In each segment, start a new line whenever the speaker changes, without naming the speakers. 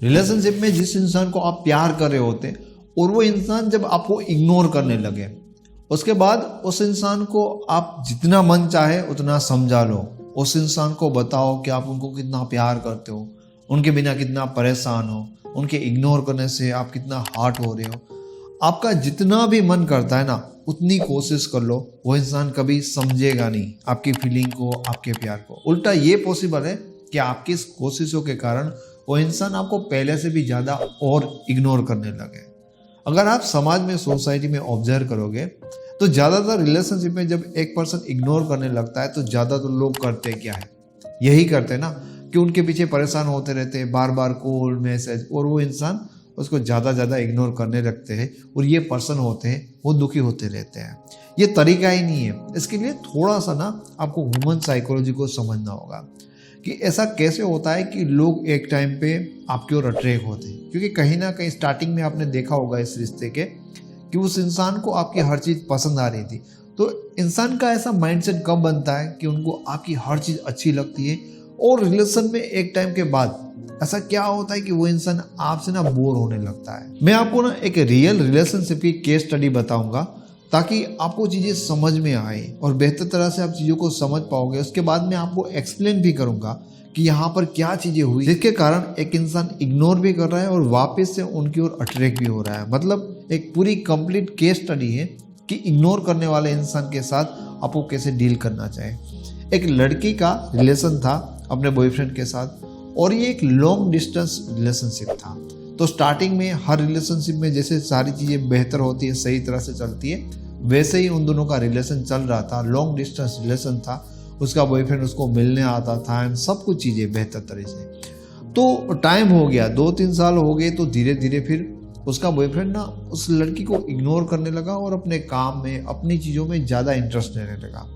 Relationship में जिस इंसान को आप प्यार कर रहे होते और वो इंसान जब आपको इग्नोर करने लगे, उसके बाद उस इंसान को आप जितना मन चाहे उतना समझा लो, उस इंसान को बताओ कि आप उनको कितना प्यार करते हो, उनके बिना कितना परेशान हो, उनके इग्नोर करने से आप कितना हर्ट हो रहे हो। आपका जितना भी मन करता है ना उतनी कोशिश कर लो, वो इंसान कभी समझेगा नहीं आपकी फीलिंग को, आपके प्यार को। उल्टा ये पॉसिबल है कि आपकी इस कोशिशों के कारण वो इंसान आपको पहले से भी ज़्यादा और इग्नोर करने लगे। अगर आप समाज में, सोसाइटी में ऑब्जर्व करोगे तो ज़्यादातर रिलेशनशिप में जब एक पर्सन इग्नोर करने लगता है तो ज़्यादातर लोग करते क्या है, यही करते हैं ना कि उनके पीछे परेशान होते रहते हैं, बार बार कॉल मैसेज, और वो इंसान उसको ज़्यादा इग्नोर करने लगते हैं और ये पर्सन होते हैं वो दुखी होते रहते हैं। ये तरीका ही नहीं है। इसके लिए थोड़ा सा ना आपको ह्यूमन साइकोलॉजी को समझना होगा कि ऐसा कैसे होता है कि लोग एक टाइम पे आपकी ओर अट्रैक्ट होते हैं। क्योंकि कहीं ना कहीं स्टार्टिंग में आपने देखा होगा इस रिश्ते के कि उस इंसान को आपकी हर चीज़ पसंद आ रही थी, तो इंसान का ऐसा माइंडसेट कब बनता है कि उनको आपकी हर चीज़ अच्छी लगती है, और रिलेशन में एक टाइम के बाद ऐसा क्या होता है कि वो इंसान आपसे ना बोर होने लगता है। मैं आपको ना एक रियल रिलेशनशिप की केस स्टडी बताऊंगा ताकि आपको चीज़ें समझ में आए और बेहतर तरह से आप चीज़ों को समझ पाओगे। उसके बाद मैं आपको एक्सप्लेन भी करूंगा कि यहाँ पर क्या चीज़ें हुई जिसके कारण एक इंसान इग्नोर भी कर रहा है और वापस से उनकी ओर अट्रैक्ट भी हो रहा है। मतलब एक पूरी कंप्लीट केस स्टडी है कि इग्नोर करने वाले इंसान के साथ आपको कैसे डील करना चाहिए। एक लड़की का रिलेशन था अपने बॉयफ्रेंड के साथ और ये एक लॉन्ग डिस्टेंस रिलेशनशिप था। तो स्टार्टिंग में हर रिलेशनशिप में जैसे सारी चीज़ें बेहतर होती है, सही तरह से चलती है, वैसे ही उन दोनों का रिलेशन चल रहा था। लॉन्ग डिस्टेंस रिलेशन था, उसका बॉयफ्रेंड उसको मिलने आता था एंड सब कुछ चीज़ें बेहतर तरह से। तो टाइम हो गया, 2-3 साल हो गए, तो धीरे धीरे फिर उसका बॉयफ्रेंड ना उस लड़की को इग्नोर करने लगा और अपने काम में, अपनी चीज़ों में ज़्यादा इंटरेस्ट लेने लगा।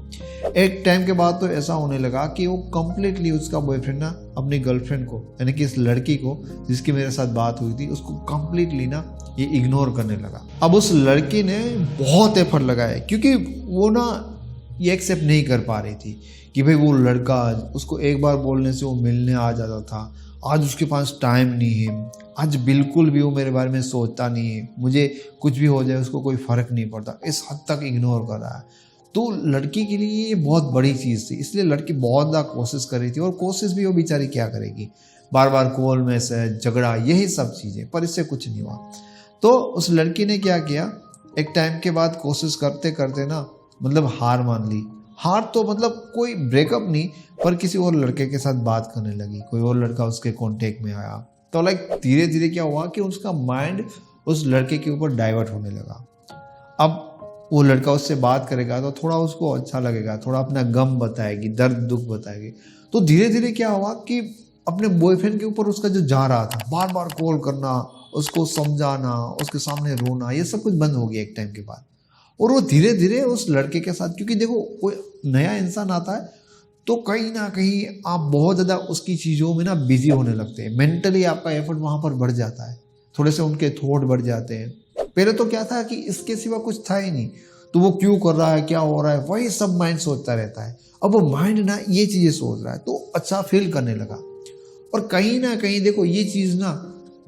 एक टाइम के बाद तो ऐसा होने लगा कि वो कम्प्लीटली उसका बॉयफ्रेंड ना अपनी गर्लफ्रेंड को, यानी कि इस लड़की को जिसकी मेरे साथ बात हुई थी, उसको कम्प्लीटली ना ये इग्नोर करने लगा। अब उस लड़की ने बहुत एफर्ट लगाए क्योंकि वो ना ये एक्सेप्ट नहीं कर पा रही थी कि भाई वो लड़का उसको एक बार बोलने से वो मिलने आ जाता था, आज उसके पास टाइम नहीं है, आज बिल्कुल भी वो मेरे बारे में सोचता नहीं है, मुझे कुछ भी हो जाए उसको कोई फ़र्क नहीं पड़ता, इस हद तक इग्नोर कर रहा है। तो लड़की के लिए ये बहुत बड़ी चीज़ थी, इसलिए लड़की बहुत ज़्यादा कोशिश कर रही थी। और कोशिश भी वो बेचारी क्या करेगी, बार बार कॉल मैसेज, झगड़ा, यही सब चीज़ें, पर इससे कुछ नहीं हुआ। तो उस लड़की ने क्या किया, एक टाइम के बाद कोशिश करते करते ना मतलब हार मान ली। हार तो मतलब कोई ब्रेकअप नहीं, पर किसी और लड़के के साथ बात करने लगी, कोई और लड़का उसके कांटेक्ट में आया। तो धीरे धीरे क्या हुआ कि उसका माइंड उस लड़के के ऊपर डाइवर्ट होने लगा। अब वो लड़का उससे बात करेगा तो थोड़ा उसको अच्छा लगेगा, थोड़ा अपना गम बताएगी, दर्द दुख बताएगी। तो धीरे धीरे क्या हुआ कि अपने बॉयफ्रेंड के ऊपर उसका जो जा रहा था, बार बार कॉल करना, उसको समझाना, उसके सामने रोना, ये सब कुछ बंद हो गया एक टाइम के बाद। और वो धीरे धीरे उस लड़के के साथ, क्योंकि देखो कोई नया इंसान आता है तो कहीं ना कहीं आप बहुत ज़्यादा उसकी चीज़ों में ना बिजी होने लगते हैं, मेंटली आपका एफर्ट वहाँ पर बढ़ जाता है, थोड़े से उनके थॉट बढ़ जाते हैं। पहले तो क्या था कि इसके सिवा कुछ था ही नहीं, तो वो क्यों कर रहा है, क्या हो रहा है, वही सब माइंड सोचता रहता है। अब वो माइंड ना ये चीज़ें सोच रहा है तो अच्छा फील करने लगा। और कहीं ना कहीं देखो ये चीज़ ना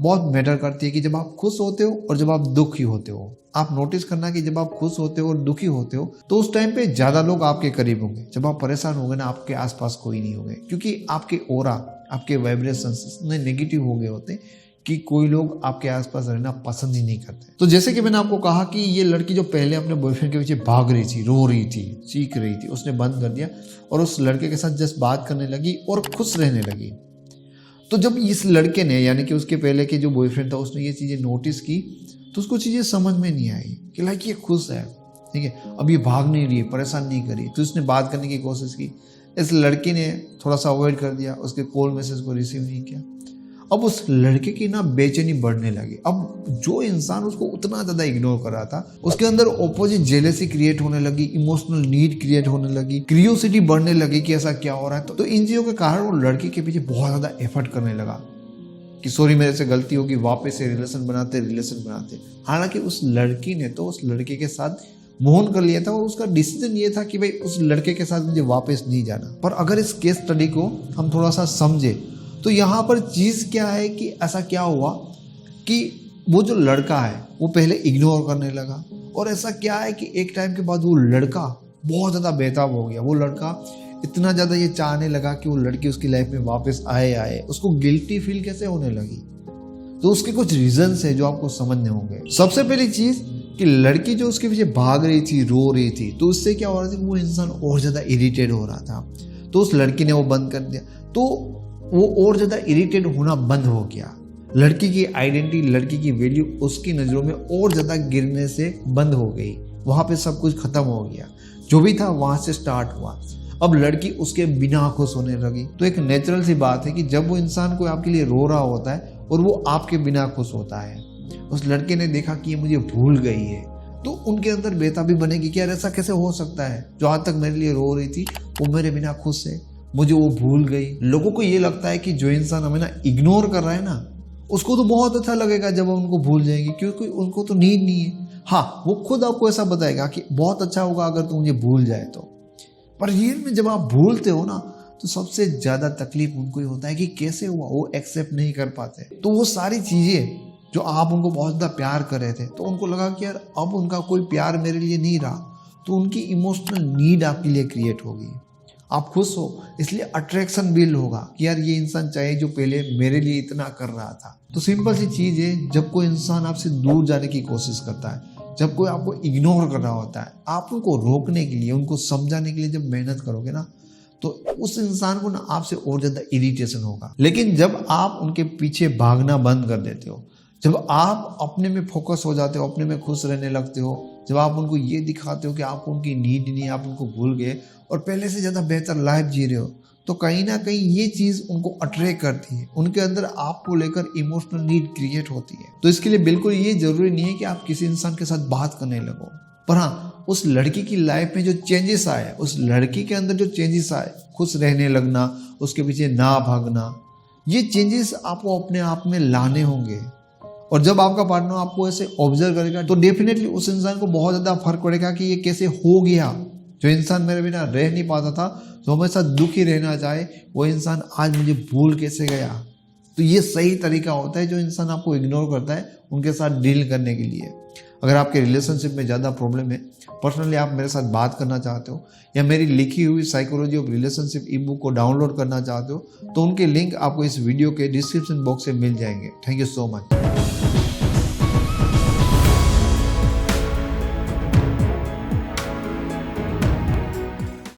बहुत मैटर करती है कि जब आप खुश होते हो और जब आप दुखी होते हो। आप नोटिस करना कि जब आप खुश होते हो और दुखी होते हो तो उस टाइम पे ज़्यादा लोग आपके करीब होंगे। जब आप परेशान होंगे ना, आपके आसपास कोई नहीं होंगे, क्योंकि आपके ऑरा, आपके वाइब्रेशंस इतने नेगेटिव हो गए होते कि कोई लोग आपके आसपास रहना पसंद ही नहीं करते। तो जैसे कि मैंने आपको कहा कि ये लड़की जो पहले अपने बॉयफ्रेंड के पीछे भाग रही थी, रो रही थी, चीख रही थी, उसने बंद कर दिया और उस लड़के के साथ जस्ट बात करने लगी और खुश रहने लगी। तो जब इस लड़के ने, यानी कि उसके पहले के जो बॉयफ्रेंड था, उसने ये चीज़ें नोटिस की तो उसको चीज़ें समझ में नहीं आई कि लाइक ये खुश है, ठीक है, अब ये भाग नहीं रही है, परेशान नहीं करी। तो उसने बात करने की कोशिश की, इस लड़की ने थोड़ा सा अवॉइड कर दिया, उसके कॉल मैसेज को रिसीव नहीं किया। अब उस लड़के की ना बेचैनी बढ़ने लगी। अब जो इंसान उसको उतना ज़्यादा इग्नोर कर रहा था, उसके अंदर ऑपोजिट जेलेसी क्रिएट होने लगी, इमोशनल नीड क्रिएट होने लगी, क्यूरियोसिटी बढ़ने लगी कि ऐसा क्या हो रहा है। तो इन चीज़ों के कारण वो लड़की के पीछे बहुत ज़्यादा एफर्ट करने लगा कि सॉरी मेरे से गलती होगी, वापस से रिलेशन बनाते। हालांकि उस लड़की ने तो उस लड़के के साथ मोहन कर लिया था और उसका डिसीजन ये था कि भाई उस लड़के के साथ मुझे वापस नहीं जाना। पर अगर इस केस स्टडी को हम थोड़ा सा समझे तो यहाँ पर चीज़ क्या है कि ऐसा क्या हुआ कि वो जो लड़का है वो पहले इग्नोर करने लगा, और ऐसा क्या है कि एक टाइम के बाद वो लड़का बहुत ज़्यादा बेताब हो गया। वो लड़का इतना ज़्यादा ये चाहने लगा कि वो लड़की उसकी लाइफ में वापस आए। उसको गिल्टी फील कैसे होने लगी, तो उसके कुछ रीजंस है जो आपको समझने होंगे। सबसे पहली चीज़ कि लड़की जो उसके पीछे भाग रही थी, रो रही थी, तो उससे क्या हो रहा था कि वो इंसान और ज़्यादा इरिटेट हो रहा था। तो उस लड़की ने वो बंद कर दिया, तो वो और ज़्यादा इरिटेट होना बंद हो गया। लड़की की आइडेंटिटी, लड़की की वैल्यू उसकी नज़रों में और ज़्यादा गिरने से बंद हो गई। वहाँ पे सब कुछ खत्म हो गया, जो भी था वहाँ से स्टार्ट हुआ। अब लड़की उसके बिना खुश होने लगी। तो एक नेचुरल सी बात है कि जब वो इंसान कोई आपके लिए रो रहा होता है और वो आपके बिना खुश होता है, उस लड़के ने देखा कि ये मुझे भूल गई है, तो उनके अंदर बेताबी बनेगी कि यार ऐसा कैसे हो सकता है, जो आज तक मेरे लिए रो रही थी वो मेरे बिना खुश है, मुझे वो भूल गई। लोगों को ये लगता है कि जो इंसान हमें ना इग्नोर कर रहा है ना, उसको तो बहुत अच्छा लगेगा जब हम उनको भूल जाएंगे, क्योंकि उनको तो नीड नहीं है। हाँ, वो खुद आपको ऐसा बताएगा कि बहुत अच्छा होगा अगर तुम मुझे भूल जाए तो, पर रियल में जब आप भूलते हो ना, तो सबसे ज़्यादा तकलीफ उनको ही होता है कि कैसे हुआ, वो एक्सेप्ट नहीं कर पाते। तो वो सारी चीज़ें जो आप उनको बहुत ज़्यादा प्यार कर रहे थे, तो उनको लगा कि यार अब उनका कोई प्यार मेरे लिए नहीं रहा, तो उनकी इमोशनल नीड आपके लिए क्रिएट होगी। आप खुश हो इसलिए अट्रैक्शन बिल्ड होगा कि यार ये इंसान चाहिए जो पहले मेरे लिए इतना कर रहा था। तो सिंपल सी चीज़ है, जब कोई इंसान आपसे दूर जाने की कोशिश करता है, जब कोई आपको इग्नोर कर रहा होता है, आप उनको रोकने के लिए, उनको समझाने के लिए जब मेहनत करोगे ना, तो उस इंसान को ना आपसे और ज़्यादा इरिटेशन होगा। लेकिन जब आप उनके पीछे भागना बंद कर देते हो, जब आप अपने में फोकस हो जाते हो, अपने में खुश रहने लगते हो, जब आप उनको ये दिखाते हो कि आपको उनकी नीड नहीं, आप उनको भूल गए और पहले से ज़्यादा बेहतर लाइफ जी रहे हो, तो कहीं ना कहीं ये चीज़ उनको अट्रैक्ट करती है, उनके अंदर आपको लेकर इमोशनल नीड क्रिएट होती है। तो इसके लिए बिल्कुल ये ज़रूरी नहीं है कि आप किसी इंसान के साथ बात करने लगो, पर हाँ, उस लड़की की लाइफ में जो चेंजेस आए, उस लड़की के अंदर जो चेंजेस आए, खुश रहने लगना, उसके पीछे ना भागना, ये चेंजेस आपको अपने आप में लाने होंगे। और जब आपका पार्टनर आपको ऐसे ऑब्जर्व करेगा, तो डेफिनेटली उस इंसान को बहुत ज़्यादा फर्क पड़ेगा कि ये कैसे हो गया। जो इंसान मेरे बिना रह नहीं पाता था, जो हमेशा दुखी रहना चाहे, वो इंसान आज मुझे भूल कैसे गया। तो ये सही तरीका होता है जो इंसान आपको इग्नोर करता है उनके साथ डील करने के लिए। अगर आपके रिलेशनशिप में ज़्यादा प्रॉब्लम है, पर्सनली आप मेरे साथ बात करना चाहते हो, या मेरी लिखी हुई psychology of relationship E book को डाउनलोड करना चाहते हो, तो उनके लिंक आपको इस वीडियो के डिस्क्रिप्शन बॉक्स में मिल जाएंगे। Thank you so much.